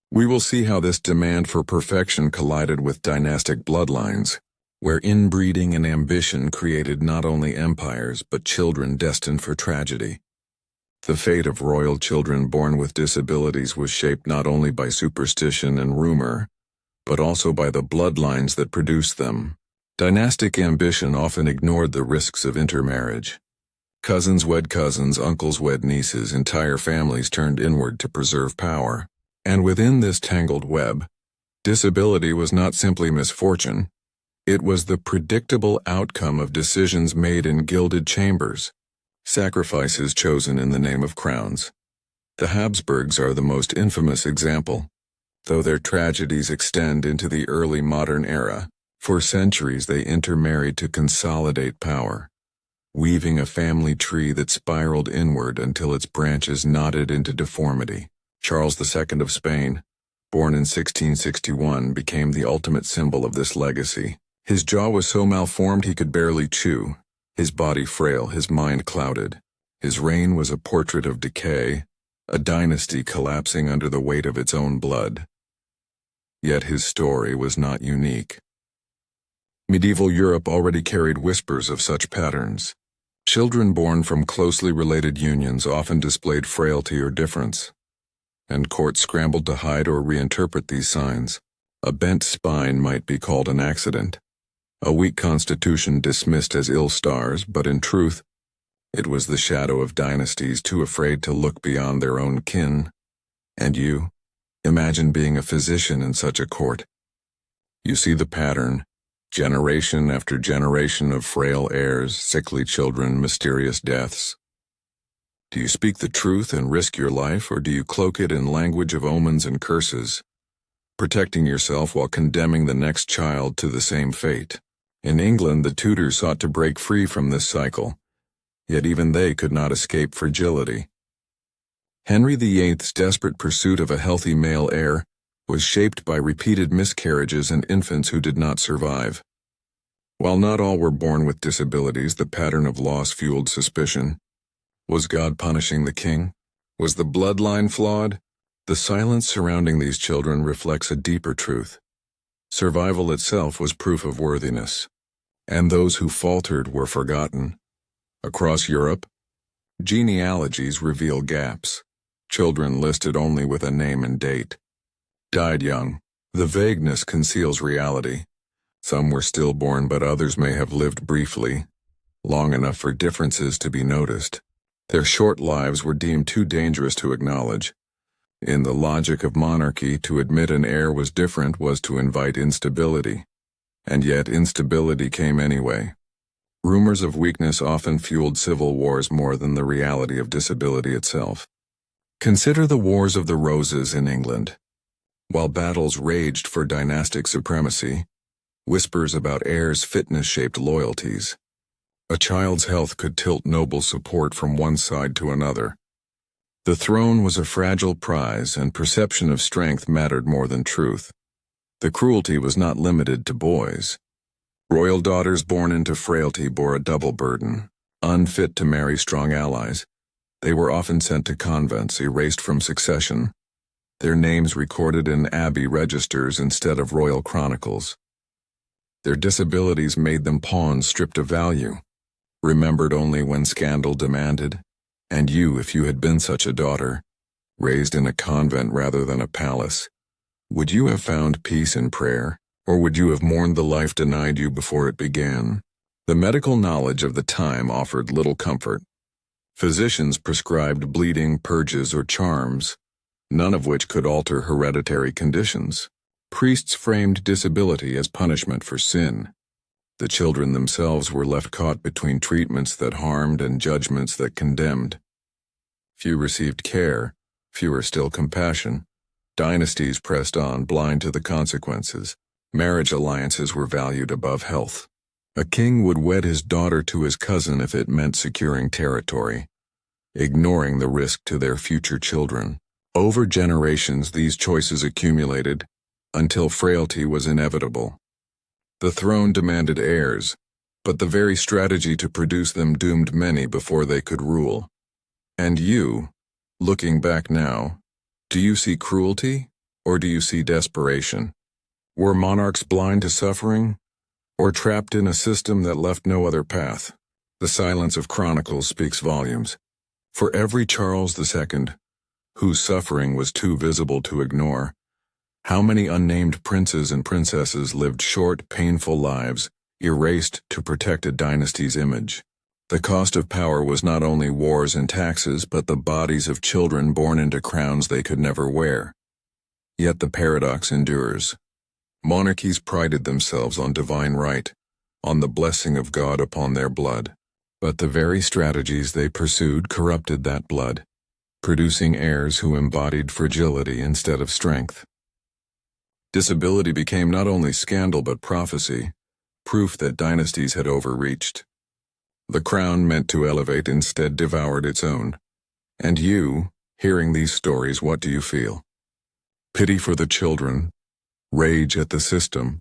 we will see how this demand for perfection collided with dynastic bloodlines, where inbreeding and ambition created not only empires but children destined for tragedy. The fate of royal children born with disabilities was shaped not only by superstition and rumor, but also by the bloodlines that produced them. Dynastic ambition often ignored the risks of intermarriage. Cousins wed cousins, uncles wed nieces, entire families turned inward to preserve power. And within this tangled web, disability was not simply misfortune, it was the predictable outcome of decisions made in gilded chambers, sacrifices chosen in the name of crowns. The Habsburgs are the most infamous example, though their tragedies extend into the early modern era. For centuries they intermarried to consolidate power, weaving a family tree that spiraled inward until its branches knotted into deformity. Charles II of Spain, born in 1661, became the ultimate symbol of this legacy. His jaw was so malformed he could barely chew, his body frail, his mind clouded. His reign was a portrait of decay, a dynasty collapsing under the weight of its own blood. Yet his story was not unique. Medieval Europe already carried whispers of such patterns. Children born from closely related unions often displayed frailty or difference, and courts scrambled to hide or reinterpret these signs. A bent spine might be called an accident, a weak constitution dismissed as ill stars, but in truth, it was the shadow of dynasties too afraid to look beyond their own kin. And you, imagine being a physician in such a court. You see the pattern. Generation after generation of frail heirs, sickly children, mysterious deaths. Do you speak the truth and risk your life, or do you cloak it in language of omens and curses, protecting yourself while condemning the next child to the same fate? In England, the Tudors sought to break free from this cycle, yet even they could not escape fragility. Henry VIII's desperate pursuit of a healthy male heir was shaped by repeated miscarriages and infants who did not survive. While not all were born with disabilities, the pattern of loss fueled suspicion. Was God punishing the king? Was the bloodline flawed? The silence surrounding these children reflects a deeper truth. Survival itself was proof of worthiness, and those who faltered were forgotten. Across Europe, genealogies reveal gaps. Children listed only with a name and date died young. The vagueness conceals reality. Some were stillborn, but others may have lived briefly, long enough for differences to be noticed. Their short lives were deemed too dangerous to acknowledge. In the logic of monarchy, to admit an heir was different was to invite instability. And yet instability came anyway. Rumors of weakness often fueled civil wars more than the reality of disability itself. Consider the Wars of the Roses in England. While battles raged for dynastic supremacy, whispers about heirs' fitness shaped loyalties. A child's health could tilt noble support from one side to another. The throne was a fragile prize, and perception of strength mattered more than truth. The cruelty was not limited to boys. Royal daughters born into frailty bore a double burden. Unfit to marry strong allies, they were often sent to convents, erased from succession, their names recorded in abbey registers instead of royal chronicles. Their disabilities made them pawns stripped of value, remembered only when scandal demanded. And you, if you had been such a daughter, raised in a convent rather than a palace, would you have found peace in prayer, or would you have mourned the life denied you before it began? The medical knowledge of the time offered little comfort. Physicians prescribed bleeding, purges, or charms, none of which could alter hereditary conditions. Priests framed disability as punishment for sin. The children themselves were left caught between treatments that harmed and judgments that condemned. Few received care, fewer still compassion. Dynasties pressed on, blind to the consequences. Marriage alliances were valued above health. A king would wed his daughter to his cousin if it meant securing territory, ignoring the risk to their future children. Over generations, these choices accumulated, until frailty was inevitable. The throne demanded heirs, but the very strategy to produce them doomed many before they could rule. And you, looking back now, do you see cruelty, or do you see desperation? Were monarchs blind to suffering, or trapped in a system that left no other path? The silence of chronicles speaks volumes. For every Charles II, whose suffering was too visible to ignore, How many unnamed princes and princesses lived short, painful lives, erased to protect a dynasty's image? The cost of power was not only wars and taxes, but the bodies of children born into crowns they could never wear. Yet the paradox endures. Monarchies prided themselves on divine right, on the blessing of God upon their blood. But the very strategies they pursued corrupted that blood, producing heirs who embodied fragility instead of strength. Disability became not only scandal but prophecy, proof that dynasties had overreached. The crown meant to elevate instead devoured its own. And you, hearing these stories, what do you feel? Pity for the children, rage at the system,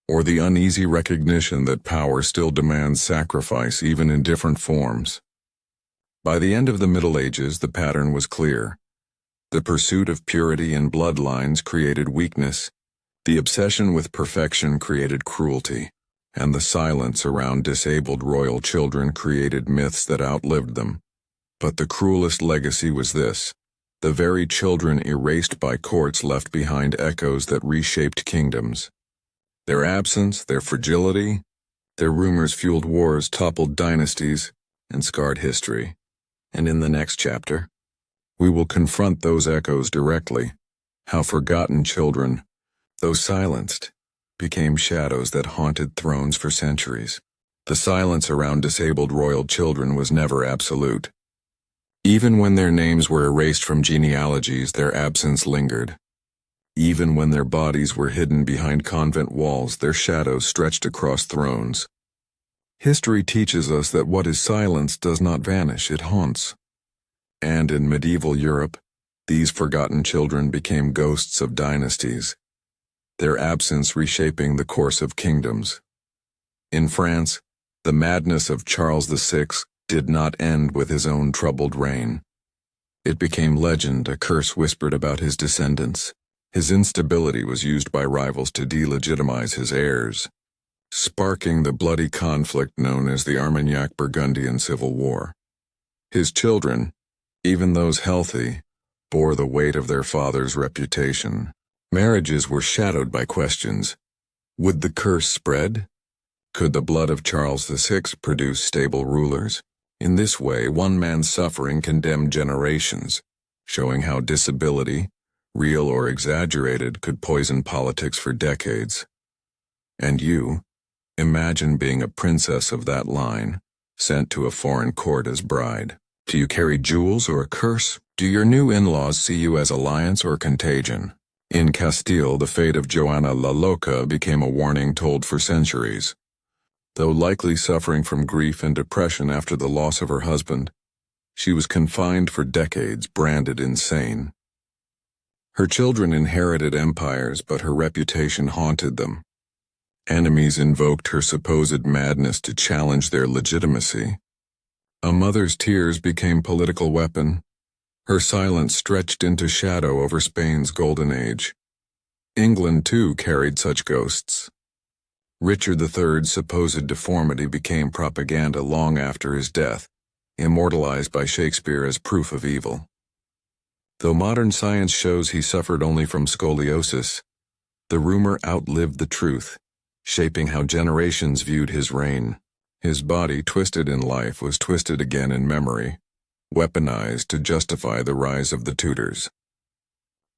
or the uneasy recognition that power still demands sacrifice even in different forms? By the end of the Middle Ages, the pattern was clear. The pursuit of purity in bloodlines created weakness, the obsession with perfection created cruelty, and the silence around disabled royal children created myths that outlived them. But the cruelest legacy was this: the very children erased by courts left behind echoes that reshaped kingdoms. Their absence, their fragility, their rumors fueled wars, toppled dynasties, and scarred history. And in the next chapter, we will confront those echoes directly, how forgotten children, though silenced, became shadows that haunted thrones for centuries. The silence around disabled royal children was never absolute. Even when their names were erased from genealogies, their absence lingered. Even when their bodies were hidden behind convent walls, their shadows stretched across thrones. History teaches us that what is silenced does not vanish, it haunts. And in medieval Europe, these forgotten children became ghosts of dynasties, their absence reshaping the course of kingdoms. In France, the madness of Charles VI did not end with his own troubled reign. It became legend, a curse whispered about his descendants. His instability was used by rivals to delegitimize his heirs, sparking the bloody conflict known as the Armagnac-Burgundian Civil War. His children, even those healthy, bore the weight of their father's reputation. Marriages were shadowed by questions. Would the curse spread? Could the blood of Charles VI produce stable rulers? In this way, one man's suffering condemned generations, showing how disability, real or exaggerated, could poison politics for decades. And you, imagine being a princess of that line, sent to a foreign court as bride. Do you carry jewels or a curse? Do your new in-laws see you as alliance or contagion? In Castile, the fate of Joanna la Loca became a warning told for centuries. Though likely suffering from grief and depression after the loss of her husband, she was confined for decades, branded insane. Her children inherited empires, but her reputation haunted them. Enemies invoked her supposed madness to challenge their legitimacy. A mother's tears became political weapon. Her silence stretched into shadow over Spain's golden age. England, too, carried such ghosts. Richard III's supposed deformity became propaganda long after his death, immortalized by Shakespeare as proof of evil. Though modern science shows he suffered only from scoliosis, the rumor outlived the truth, shaping how generations viewed his reign. His body, twisted in life, was twisted again in memory, weaponized to justify the rise of the Tudors.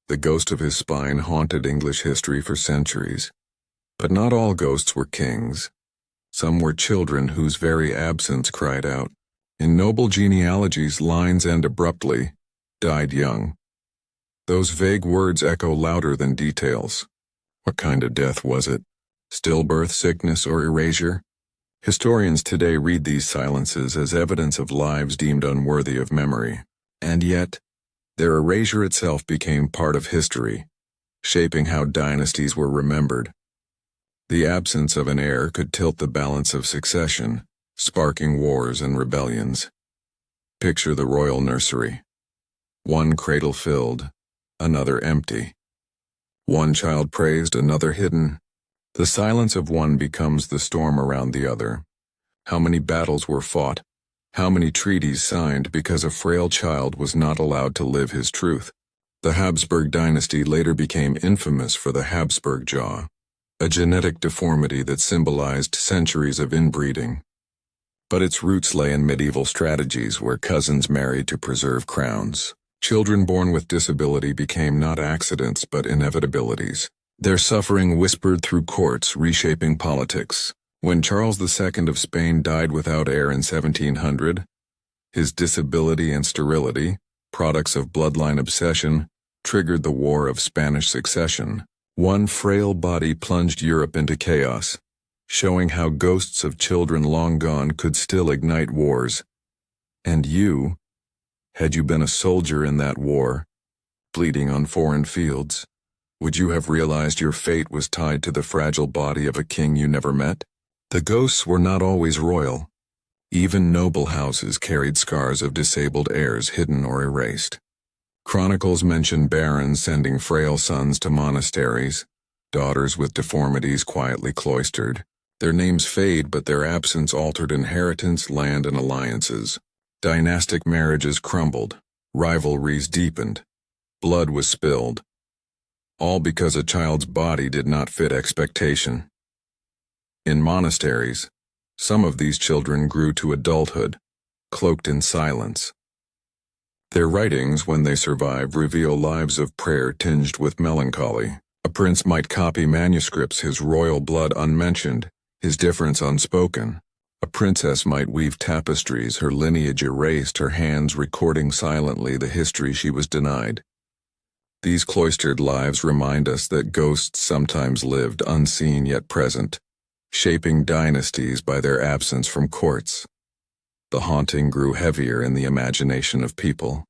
The ghost of his spine haunted English history for centuries. But not all ghosts were kings. Some were children whose very absence cried out. In noble genealogies, lines end abruptly, died young. Those vague words echo louder than details. What kind of death was it? Stillbirth, sickness, or erasure? Historians today read these silences as evidence of lives deemed unworthy of memory. And yet, their erasure itself became part of history, shaping how dynasties were remembered. The absence of an heir could tilt the balance of succession, sparking wars and rebellions. Picture the royal nursery. One cradle filled, another empty. One child praised, another hidden. The silence of one becomes the storm around the other. How many battles were fought? How many treaties signed because a frail child was not allowed to live his truth? The Habsburg dynasty later became infamous for the Habsburg jaw, a genetic deformity that symbolized centuries of inbreeding. But its roots lay in medieval strategies where cousins married to preserve crowns. Children born with disability became not accidents but inevitabilities. Their suffering whispered through courts, reshaping politics. When Charles II of Spain died without heir in 1700, his disability and sterility, products of bloodline obsession, triggered the War of Spanish Succession. One frail body plunged Europe into chaos, showing how ghosts of children long gone could still ignite wars. And you, had you been a soldier in that war, bleeding on foreign fields, would you have realized your fate was tied to the fragile body of a king you never met? The ghosts were not always royal. Even noble houses carried scars of disabled heirs hidden or erased. Chronicles mention barons sending frail sons to monasteries, daughters with deformities quietly cloistered. Their names fade, but their absence altered inheritance, land, and alliances. Dynastic marriages crumbled, rivalries deepened, blood was spilled, all because a child's body did not fit expectation. In monasteries, some of these children grew to adulthood, cloaked in silence. Their writings, when they survive, reveal lives of prayer tinged with melancholy. A prince might copy manuscripts, his royal blood unmentioned, his difference unspoken. A princess might weave tapestries, her lineage erased, her hands recording silently the history she was denied. These cloistered lives remind us that ghosts sometimes lived unseen yet present, shaping dynasties by their absence from courts. The haunting grew heavier in the imagination of people.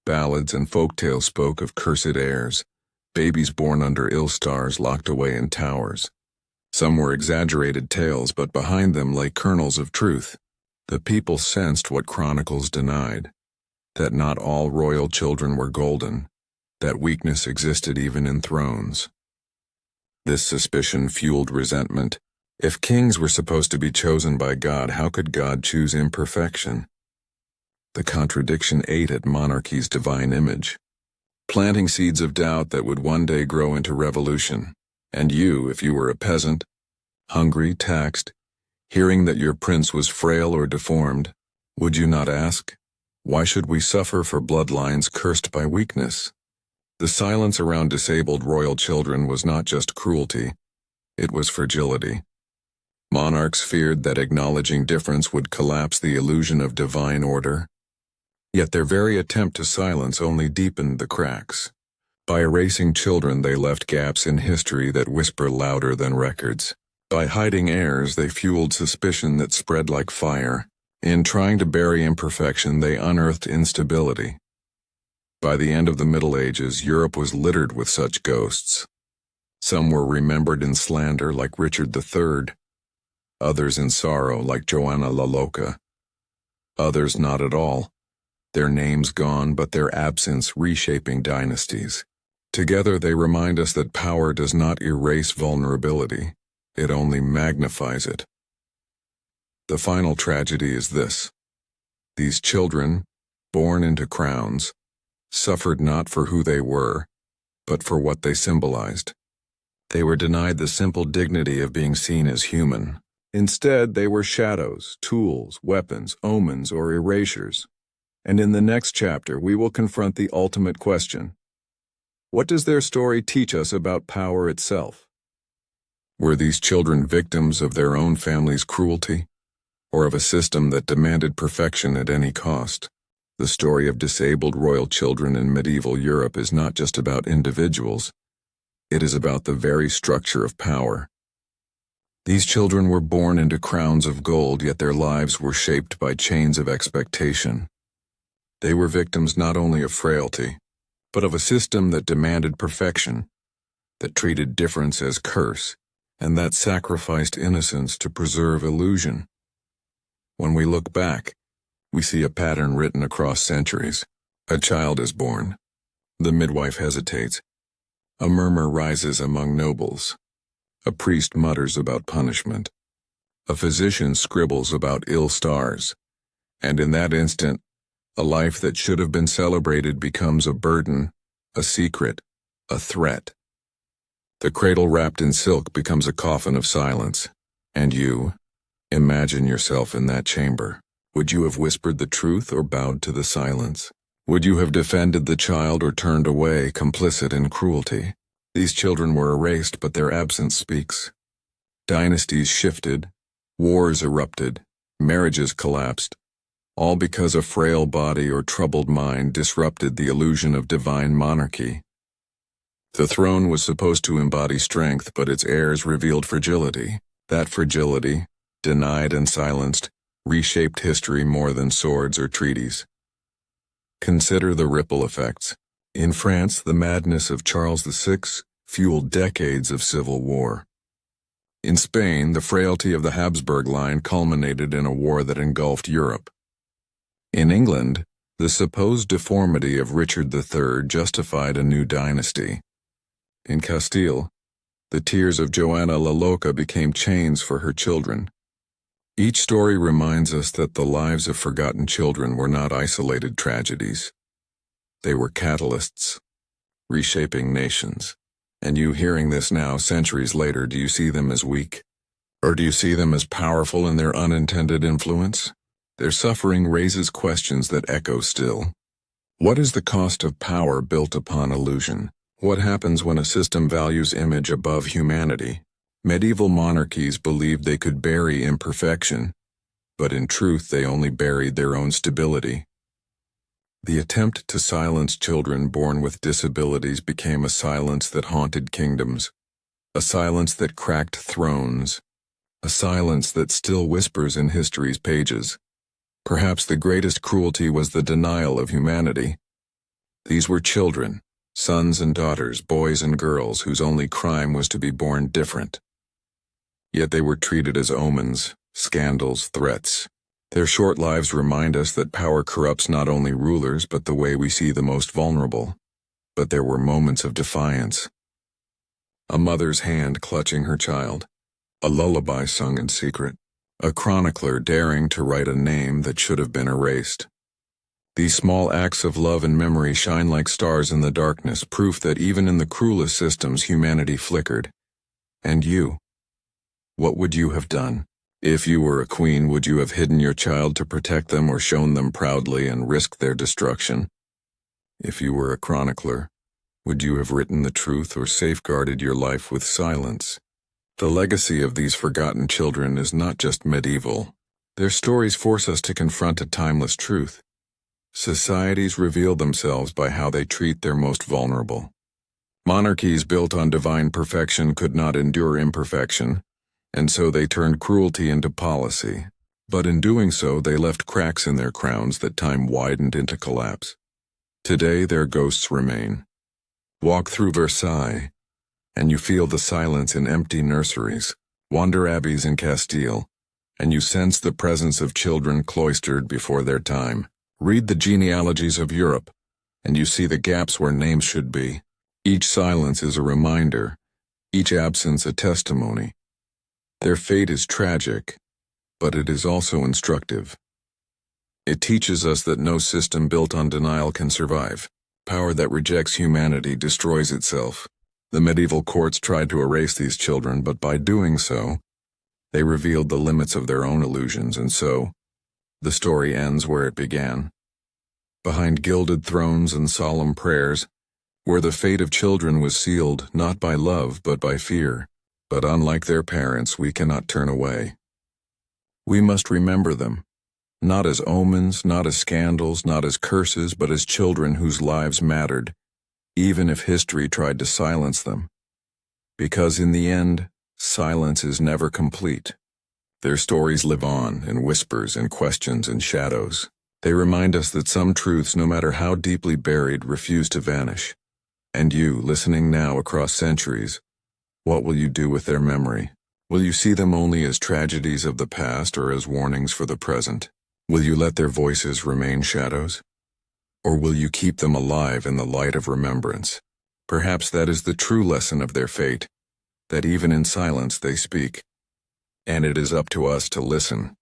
Ballads and folktales spoke of cursed heirs, babies born under ill stars locked away in towers. Some were exaggerated tales, but behind them lay kernels of truth. The people sensed what chronicles denied, that not all royal children were golden, that weakness existed even in thrones. This suspicion fueled resentment. If kings were supposed to be chosen by God, how could God choose imperfection? The contradiction ate at monarchy's divine image, planting seeds of doubt that would one day grow into revolution. And you, if you were a peasant, hungry, taxed, hearing that your prince was frail or deformed, would you not ask, why should we suffer for bloodlines cursed by weakness? The silence around disabled royal children was not just cruelty, it was fragility. Monarchs feared that acknowledging difference would collapse the illusion of divine order. Yet their very attempt to silence only deepened the cracks. By erasing children, they left gaps in history that whisper louder than records. By hiding heirs, they fueled suspicion that spread like fire. In trying to bury imperfection, they unearthed instability. By the end of the Middle Ages, Europe was littered with such ghosts. Some were remembered in slander, like Richard III, others in sorrow, like Joanna la Loca, others not at all, their names gone but their absence reshaping dynasties. Together they remind us that power does not erase vulnerability, it only magnifies it. The final tragedy is this: these children, born into crowns, suffered not for who they were, but for what they symbolized. They were denied the simple dignity of being seen as human. Instead, they were shadows, tools, weapons, omens, or erasures. And in the next chapter, we will confront the ultimate question. What does their story teach us about power itself? Were these children victims of their own family's cruelty, or of a system that demanded perfection at any cost? The story of disabled royal children in medieval Europe is not just about individuals. It is about the very structure of power. These children were born into crowns of gold, yet their lives were shaped by chains of expectation. They were victims not only of frailty, but of a system that demanded perfection, that treated difference as curse, and that sacrificed innocence to preserve illusion. When we look back, we see a pattern written across centuries. A child is born. The midwife hesitates. A murmur rises among nobles. A priest mutters about punishment. A physician scribbles about ill stars. And in that instant, a life that should have been celebrated becomes a burden, a secret, a threat. The cradle wrapped in silk becomes a coffin of silence. And you, imagine yourself in that chamber. Would you have whispered the truth or bowed to the silence? Would you have defended the child or turned away, complicit in cruelty? These children were erased, but their absence speaks. Dynasties shifted, wars erupted, marriages collapsed, all because a frail body or troubled mind disrupted the illusion of divine monarchy. The throne was supposed to embody strength, but its heirs revealed fragility. That fragility, denied and silenced, reshaped history more than swords or treaties. Consider the ripple effects. In France, the madness of Charles VI fueled decades of civil war. In Spain, the frailty of the Habsburg line culminated in a war that engulfed Europe. In England, the supposed deformity of Richard III justified a new dynasty. In Castile, the tears of Joanna la Loca became chains for her children. Each story reminds us that the lives of forgotten children were not isolated tragedies. They were catalysts, reshaping nations. And you hearing this now, centuries later, do you see them as weak? Or do you see them as powerful in their unintended influence? Their suffering raises questions that echo still. What is the cost of power built upon illusion? What happens when a system values image above humanity? Medieval monarchies believed they could bury imperfection, but in truth they only buried their own stability. The attempt to silence children born with disabilities became a silence that haunted kingdoms, a silence that cracked thrones, a silence that still whispers in history's pages. Perhaps the greatest cruelty was the denial of humanity. These were children, sons and daughters, boys and girls, whose only crime was to be born different. Yet they were treated as omens, scandals, threats. Their short lives remind us that power corrupts not only rulers but the way we see the most vulnerable. But there were moments of defiance. A mother's hand clutching her child, a lullaby sung in secret, a chronicler daring to write a name that should have been erased. These small acts of love and memory shine like stars in the darkness, proof that even in the cruelest systems humanity flickered. And you? What would you have done? If you were a queen, would you have hidden your child to protect them or shown them proudly and risked their destruction? If you were a chronicler, would you have written the truth or safeguarded your life with silence? The legacy of these forgotten children is not just medieval. Their stories force us to confront a timeless truth. Societies reveal themselves by how they treat their most vulnerable. Monarchies built on divine perfection could not endure imperfection, and so they turned cruelty into policy. But in doing so, they left cracks in their crowns that time widened into collapse. Today, their ghosts remain. Walk through Versailles, and you feel the silence in empty nurseries. Wander abbeys in Castile, and you sense the presence of children cloistered before their time. Read the genealogies of Europe, and you see the gaps where names should be. Each silence is a reminder, each absence a testimony. Their fate is tragic, but it is also instructive. It teaches us that no system built on denial can survive. Power that rejects humanity destroys itself. The medieval courts tried to erase these children, but by doing so, they revealed the limits of their own illusions, and so, the story ends where it began. Behind gilded thrones and solemn prayers, where the fate of children was sealed not by love but by fear. But unlike their parents, we cannot turn away. We must remember them, not as omens, not as scandals, not as curses, but as children whose lives mattered, even if history tried to silence them. Because in the end, silence is never complete. Their stories live on in whispers and questions and shadows. They remind us that some truths, no matter how deeply buried, refuse to vanish. And you, listening now across centuries, what will you do with their memory? Will you see them only as tragedies of the past or as warnings for the present? Will you let their voices remain shadows? Or will you keep them alive in the light of remembrance? Perhaps that is the true lesson of their fate, that even in silence they speak. And it is up to us to listen.